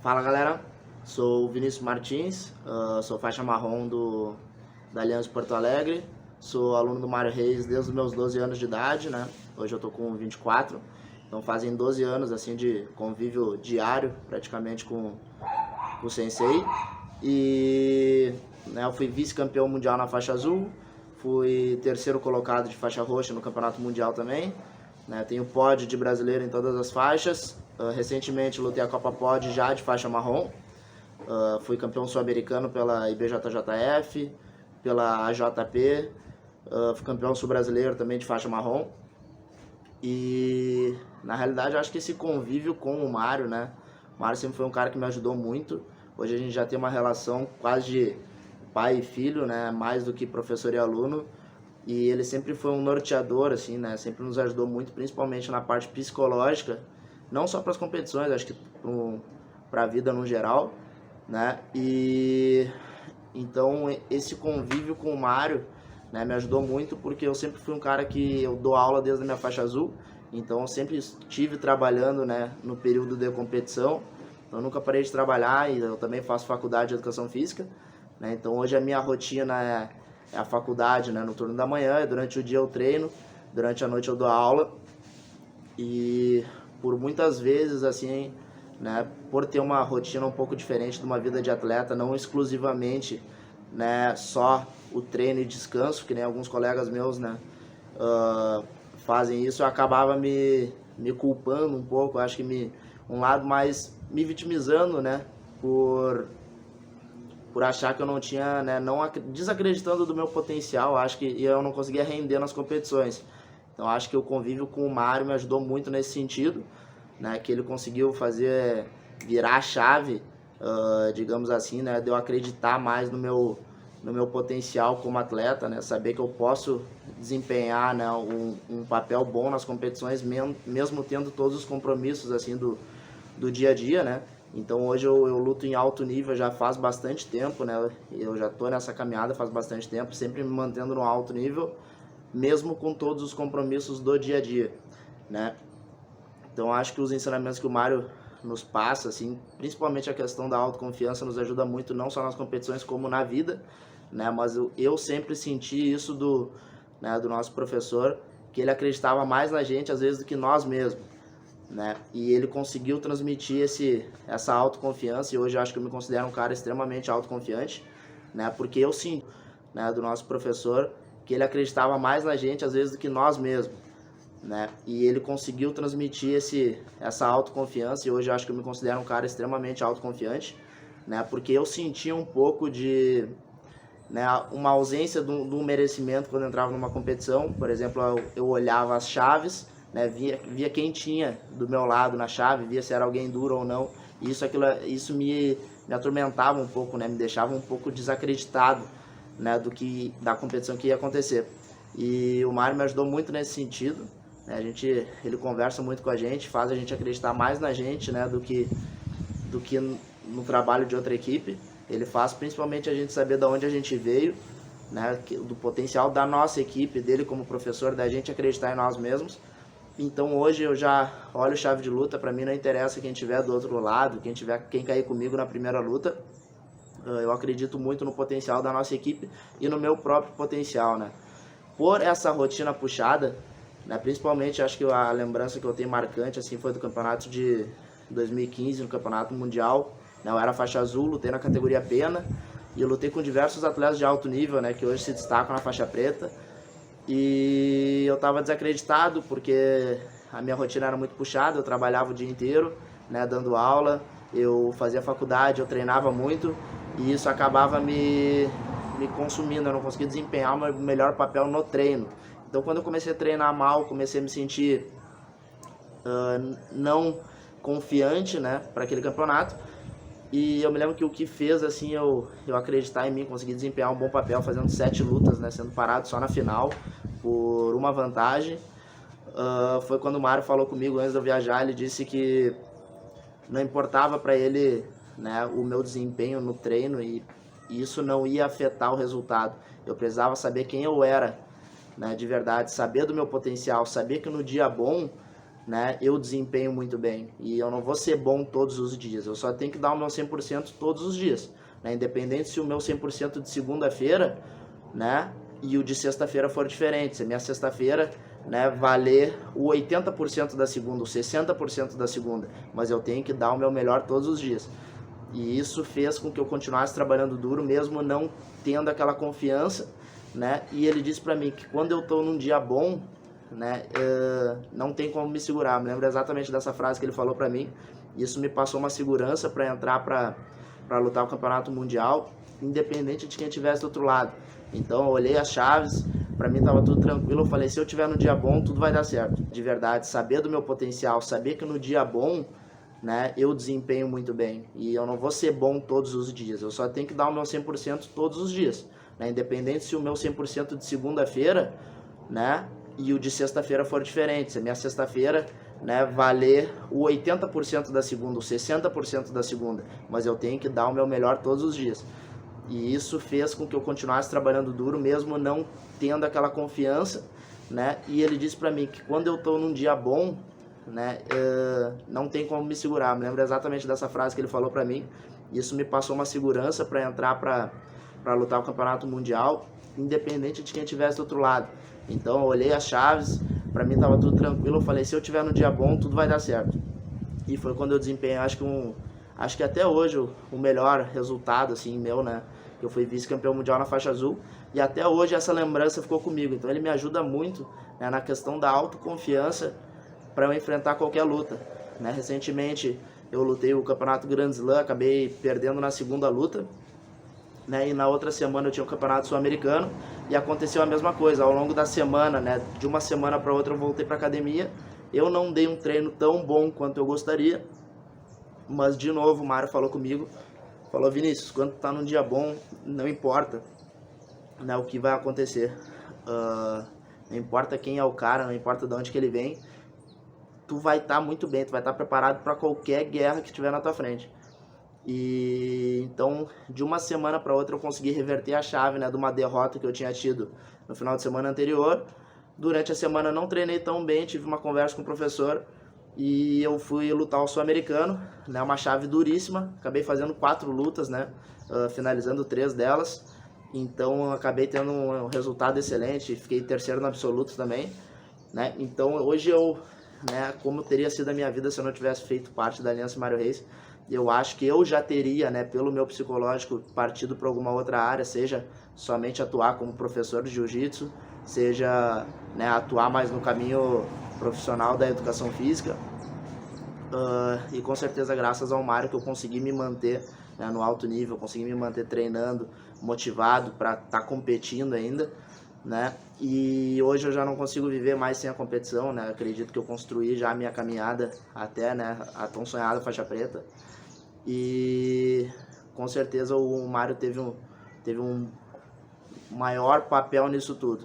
Fala galera, sou o Vinícius Martins, sou faixa marrom da Aliança de Porto Alegre, sou aluno do Mário Reis desde os meus 12 anos de idade, né? Hoje eu tô com 24, então fazem 12 anos assim de convívio diário praticamente com o Sensei. E né, eu fui vice-campeão mundial na faixa azul, fui terceiro colocado de faixa roxa no campeonato mundial também, né? Tenho pódio de brasileiro em todas as faixas. Recentemente lutei a Copa Pod já de faixa marrom. Fui campeão sul-americano pela IBJJF, pela AJP. Fui campeão sul-brasileiro também de faixa marrom. E na realidade eu acho que esse convívio com o Mário, né? O Mário sempre foi um cara que me ajudou muito. Hoje a gente já tem uma relação quase de pai e filho, né? Mais do que professor e aluno. E ele sempre foi um norteador, assim, né? Sempre nos ajudou muito, principalmente na parte psicológica, não só para as competições, acho que para a vida no geral, né? E então esse convívio com o Mário, né, me ajudou muito, porque eu sempre fui um cara que eu dou aula desde a minha faixa azul, então eu sempre estive trabalhando, né, no período de competição, então eu nunca parei de trabalhar, e eu também faço faculdade de educação física, né? Então hoje a minha rotina é a faculdade, né, no turno da manhã, durante o dia eu treino, durante a noite eu dou aula, e por muitas vezes, assim, né, por ter uma rotina um pouco diferente de uma vida de atleta, não exclusivamente, né, só o treino e descanso, que nem alguns colegas meus, né, fazem isso, eu acabava me culpando um pouco, acho que um lado mais me vitimizando, né, por achar que eu não tinha, né, desacreditando do meu potencial, acho que eu não conseguia render nas competições. Então acho que o convívio com o Mário me ajudou muito nesse sentido, né, que ele conseguiu fazer virar a chave, digamos assim, né, de eu acreditar mais no meu potencial como atleta, né, saber que eu posso desempenhar, né, um papel bom nas competições, mesmo tendo todos os compromissos assim do dia a dia, né. Então hoje eu luto em alto nível já faz bastante tempo, né, eu já tô nessa caminhada faz bastante tempo, sempre me mantendo no alto nível, mesmo com todos os compromissos do dia a dia, né. Então acho que os ensinamentos que o Mário nos passa, assim, principalmente a questão da autoconfiança, nos ajuda muito não só nas competições como na vida, né? Mas eu sempre senti isso né, do nosso professor, que ele acreditava mais na gente às vezes do que nós mesmos, né? E ele conseguiu transmitir essa autoconfiança, e hoje eu acho que eu me considero um cara extremamente autoconfiante, né? Porque eu sinto, né, do nosso professor, que ele acreditava mais na gente às vezes do que nós mesmos, né? E ele conseguiu transmitir essa autoconfiança, e hoje eu acho que eu me considero um cara extremamente autoconfiante, né? Porque eu sentia um pouco né, uma ausência do merecimento quando eu entrava numa competição. Por exemplo, eu olhava as chaves, né, via quem tinha do meu lado na chave, via se era alguém duro ou não, e isso me atormentava um pouco, né? Me deixava um pouco desacreditado, né, da competição que ia acontecer. E o Mário me ajudou muito nesse sentido, né? Ele conversa muito com a gente, faz a gente acreditar mais na gente, né, do que no trabalho de outra equipe. Ele faz principalmente a gente saber de onde a gente veio, né, do potencial da nossa equipe, dele como professor, da gente acreditar em nós mesmos. Então hoje eu já olho chave de luta, para mim não interessa quem tiver do outro lado, quem cair comigo na primeira luta. Eu acredito muito no potencial da nossa equipe e no meu próprio potencial, né? Por essa rotina puxada, né, principalmente acho que a lembrança que eu tenho marcante assim foi do campeonato de 2015, no campeonato mundial, né? Eu era faixa azul, lutei na categoria pena, e eu lutei com diversos atletas de alto nível, né, que hoje se destacam na faixa preta, e eu estava desacreditado porque a minha rotina era muito puxada, eu trabalhava o dia inteiro, né, dando aula, eu fazia faculdade, eu treinava muito, e isso acabava me consumindo, eu não conseguia desempenhar o meu melhor papel no treino. Então quando eu comecei a treinar mal, comecei a me sentir não confiante, né, para aquele campeonato. E eu me lembro que o que fez assim eu acreditar em mim, conseguir desempenhar um bom papel, fazendo 7 lutas, né, sendo parado só na final por uma vantagem, foi quando o Mário falou comigo antes de eu viajar. Ele disse que não importava para ele, né, o meu desempenho no treino, e isso não ia afetar o resultado. Eu precisava saber quem eu era, né, de verdade, saber do meu potencial, saber que no dia bom, né, eu desempenho muito bem. E eu não vou ser bom todos os dias, eu só tenho que dar o meu 100% todos os dias, né, independente se o meu 100% de segunda-feira, né, e o de sexta-feira for diferente. Se a minha sexta-feira, né, valer o 80% da segunda, o 60% da segunda, mas eu tenho que dar o meu melhor todos os dias. E isso fez com que eu continuasse trabalhando duro, mesmo não tendo aquela confiança, né? E ele disse para mim que quando eu estou num dia bom, né, não tem como me segurar. Me lembro exatamente dessa frase que ele falou para mim. Isso me passou uma segurança para entrar para lutar o campeonato mundial, independente de quem estivesse do outro lado. Então eu olhei as chaves, para mim estava tudo tranquilo. Eu falei, se eu tiver no dia bom, tudo vai dar certo. De verdade, saber do meu potencial, saber que no dia bom, né, eu desempenho muito bem. E eu não vou ser bom todos os dias, eu só tenho que dar o meu 100% todos os dias, né, independente se o meu 100% de segunda-feira, né, e o de sexta-feira for diferente. Se a minha sexta-feira, né, valer o 80% da segunda, o 60% da segunda, mas eu tenho que dar o meu melhor todos os dias. E isso fez com que eu continuasse trabalhando duro, mesmo não tendo aquela confiança, né? E ele disse para mim que quando eu estou num dia bom, né, não tem como me segurar. Me lembro exatamente dessa frase que ele falou para mim. Isso me passou uma segurança para entrar para lutar o campeonato mundial, independente de quem estivesse do outro lado. Então eu olhei as chaves, para mim estava tudo tranquilo. Eu falei, se eu tiver no dia bom, tudo vai dar certo. E foi quando eu desempenhei, acho que até hoje o melhor resultado assim meu, né? Eu fui vice-campeão mundial na faixa azul e até hoje essa lembrança ficou comigo. Então ele me ajuda muito, né, na questão da autoconfiança para eu enfrentar qualquer luta, né? Recentemente eu lutei o campeonato Grand Slam, acabei perdendo na segunda luta, né? E na outra semana eu tinha o campeonato sul-americano e aconteceu a mesma coisa. Ao longo da semana, né, de uma semana para outra eu voltei para academia. Eu não dei um treino tão bom quanto eu gostaria, mas de novo o Mário falou comigo, falou, Vinícius, quando tu tá num dia bom, não importa, né, o que vai acontecer, não importa quem é o cara, não importa de onde que ele vem, tu vai estar muito bem, tu vai estar preparado para qualquer guerra que tiver na tua frente. E então, de uma semana para outra eu consegui reverter a chave, né, de uma derrota que eu tinha tido no final de semana anterior. Durante a semana eu não treinei tão bem, tive uma conversa com o professor e eu fui lutar o sul-americano, né, uma chave duríssima. Acabei fazendo 4 lutas, né, finalizando 3 delas. Então eu acabei tendo um resultado excelente, fiquei terceiro no absoluto também, né. Então hoje eu, né, como teria sido a minha vida se eu não tivesse feito parte da Aliança Mário Reis, eu acho que eu já teria, né, pelo meu psicológico, partido para alguma outra área, seja somente atuar como professor de jiu-jitsu, seja, né, atuar mais no caminho profissional da educação física. E com certeza graças ao Mário que eu consegui me manter, né, no alto nível, consegui me manter treinando, motivado para estar competindo ainda, né? E hoje eu já não consigo viver mais sem a competição, né? Acredito que eu construí já a minha caminhada até, né, a tão sonhada faixa preta. E com certeza o Mário teve um maior papel nisso tudo,